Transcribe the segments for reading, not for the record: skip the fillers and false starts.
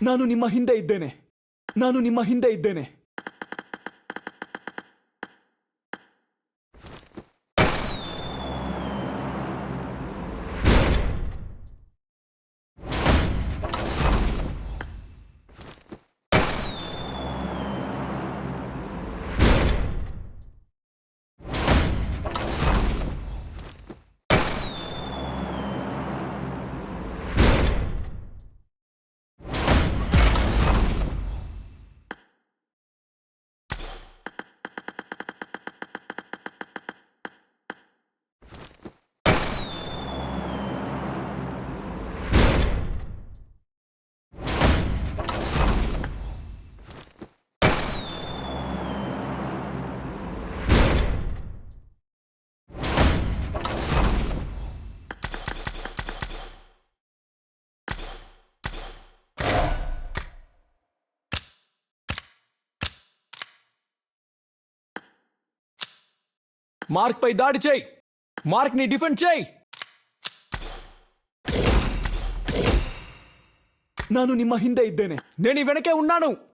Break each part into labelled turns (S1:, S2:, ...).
S1: ನಾನು ನಿಮ್ಮ ಹಿಂದೆ ಇದ್ದೇನೆ. ನಾನು ನಿಮ್ಮ ಹಿಂದೆ ಇದ್ದೇನೆ. మార్క్ పై దాడి చేయి. మార్క్ ని డిఫెండ్ చేయి. ನಾನು ನಿಮ್ಮ ಹಿಂದೆ ಇದ್ದೇನೆ. నేను వెనకే ఉన్నాను.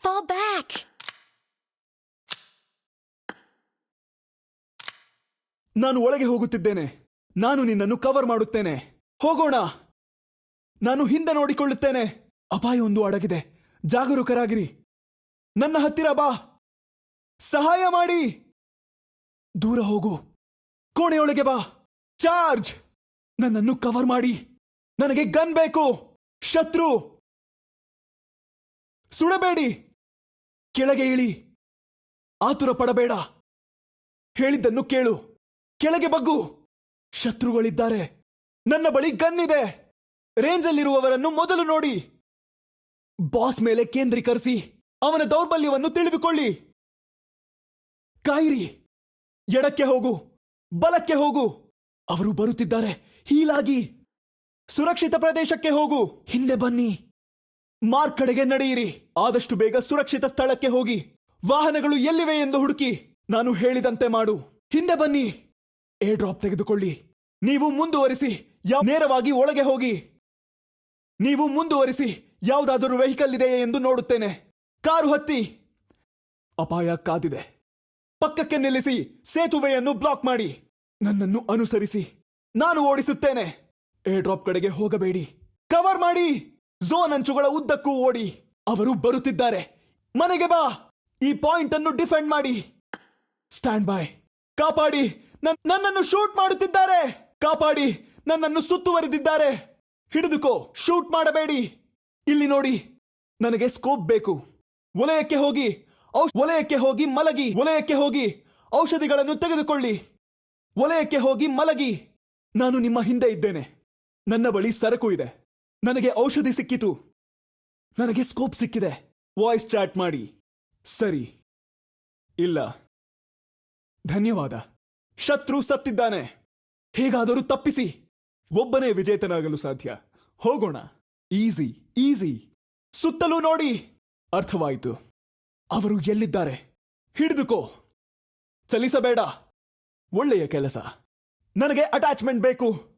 S2: Fall back!
S1: ನಾನು ಒಳಗೆ ಹೋಗುತ್ತಿದ್ದೇನೆ. ನಾನು ನಿನ್ನನ್ನು ಕವರ್ ಮಾಡುತ್ತೇನೆ. ಹೋಗೋಣ. ನಾನು ಹಿಂದೆ ನೋಡಿಕೊಳ್ಳುತ್ತೇನೆ. ಅಪಾಯವೊಂದು ಅಡಗಿದೆ. ಜಾಗರೂಕರಾಗಿರಿ. ನನ್ನ ಹತ್ತಿರ ಬಾ. ಸಹಾಯ ಮಾಡಿ. ದೂರ ಹೋಗು. ಕೋಣೆಯೊಳಗೆ ಬಾ. ಚಾರ್ಜ್. ನನ್ನನ್ನು ಕವರ್ ಮಾಡಿ. ನನಗೆ ಗನ್ ಬೇಕು. ಶತ್ರು. ಸುಡಬೇಡಿ. ಕೆಳಗೆ ಇಳಿ. ಆತುರ ಪಡಬೇಡ. ಹೇಳಿದ್ದನ್ನು ಕೇಳು. ಕೆಳಗೆ ಬಗ್ಗು. ಶತ್ರುಗಳಿದ್ದಾರೆ. ನನ್ನ ಬಳಿ ಗನ್ ಇದೆ. ರೇಂಜಲ್ಲಿರುವವರನ್ನು ಮೊದಲು ನೋಡಿ. ಬಾಸ್ ಮೇಲೆ ಕೇಂದ್ರೀಕರಿಸಿ ಅವನ ದೌರ್ಬಲ್ಯವನ್ನು ತಿಳಿದುಕೊಳ್ಳಿ. ಕಾಯಿರಿ. ಎಡಕ್ಕೆ ಹೋಗು. ಬಲಕ್ಕೆ ಹೋಗು. ಅವರು ಬರುತ್ತಿದ್ದಾರೆ. ಹೀಲಾಗಿ ಸುರಕ್ಷಿತ ಪ್ರದೇಶಕ್ಕೆ ಹೋಗು. ಹಿಂದೆ ಬನ್ನಿ. ಮಾರ್ಕ್ ಕಡೆಗೆ ನಡೆಯಿರಿ. ಆದಷ್ಟು ಬೇಗ ಸುರಕ್ಷಿತ ಸ್ಥಳಕ್ಕೆ ಹೋಗಿ. ವಾಹನಗಳು ಎಲ್ಲಿವೆ ಎಂದು ಹುಡುಕಿ. ನಾನು ಹೇಳಿದಂತೆ ಮಾಡು. ಹಿಂದೆ ಬನ್ನಿ. ಏರ್ ಡ್ರಾಪ್ ತೆಗೆದುಕೊಳ್ಳಿ. ನೀವು ಮುಂದುವರಿಸಿ. ನೇರವಾಗಿ ಒಳಗೆ ಹೋಗಿ. ನೀವು ಮುಂದುವರಿಸಿ. ಯಾವುದಾದರೂ ವೆಹಿಕಲ್ ಇದೆಯೇ ಎಂದು ನೋಡುತ್ತೇನೆ. ಕಾರು ಹತ್ತಿ. ಅಪಾಯ ಕಾದಿದೆ. ಪಕ್ಕಕ್ಕೆ ನಿಲ್ಲಿಸಿ. ಸೇತುವೆಯನ್ನು ಬ್ಲಾಕ್ ಮಾಡಿ. ನನ್ನನ್ನು ಅನುಸರಿಸಿ. ನಾನು ಓಡಿಸುತ್ತೇನೆ. ಏರ್ ಡ್ರಾಪ್ ಕಡೆಗೆ ಹೋಗಬೇಡಿ. ಕವರ್ ಮಾಡಿ. ಝೋನ್ ಅಂಚುಗಳ ಉದ್ದಕ್ಕೂ ಓಡಿ. ಅವರು ಬರುತ್ತಿದ್ದಾರೆ. ಮನೆಗೆ ಬಾ. ಈ ಪಾಯಿಂಟ್ ಅನ್ನು ಡಿಫೆಂಡ್ ಮಾಡಿ. Stand by. ಕಾಪಾಡಿ. ನನ್ನನ್ನು ಶೂಟ್ ಮಾಡುತ್ತಿದ್ದಾರೆ. ಕಾಪಾಡಿ. ನನ್ನನ್ನು ಸುತ್ತುವರಿದಿದ್ದಾರೆ. ಹಿಡಿದುಕೋ. ಶೂಟ್ ಮಾಡಬೇಡಿ. ಇಲ್ಲಿ ನೋಡಿ. ನನಗೆ ಸ್ಕೋಪ್ ಬೇಕು. ವಲಯಕ್ಕೆ ಹೋಗಿ. ವಲಯಕ್ಕೆ ಹೋಗಿ ಮಲಗಿ. ವಲಯಕ್ಕೆ ಹೋಗಿ ಔಷಧಿಗಳನ್ನು ತೆಗೆದುಕೊಳ್ಳಿ. ವಲಯಕ್ಕೆ ಹೋಗಿ ಮಲಗಿ. ನಾನು ನಿಮ್ಮ ಹಿಂದೆ ಇದ್ದೇನೆ. ನನ್ನ ಬಳಿ ಸರಕು ಇದೆ. ನನಗೆ ಔಷಧಿ ಸಿಕ್ಕಿತು. ನನಗೆ ಸ್ಕೋಪ್ ಸಿಕ್ಕಿದೆ. ವಾಯ್ಸ್ ಚಾಟ್ ಮಾಡಿ. ಸರಿ. ಇಲ್ಲ. ಧನ್ಯವಾದ. ಶತ್ರು ಸತ್ತಿದ್ದಾನೆ. ಹೇಗಾದರೂ ತಪ್ಪಿಸಿ. ಒಬ್ಬನೇ ವಿಜೇತನಾಗಲು ಸಾಧ್ಯ. ಹೋಗೋಣ. Easy easy. ಸುತ್ತಲೂ ನೋಡಿ. ಅರ್ಥವಾಯಿತು. ಅವರು ಎಲ್ಲಿದ್ದಾರೆ? ಹಿಡಿದುಕೋ. ಚಲಿಸಬೇಡ. ಒಳ್ಳೆಯ ಕೆಲಸ. ನನಗೆ ಅಟ್ಯಾಚ್ಮೆಂಟ್ ಬೇಕು.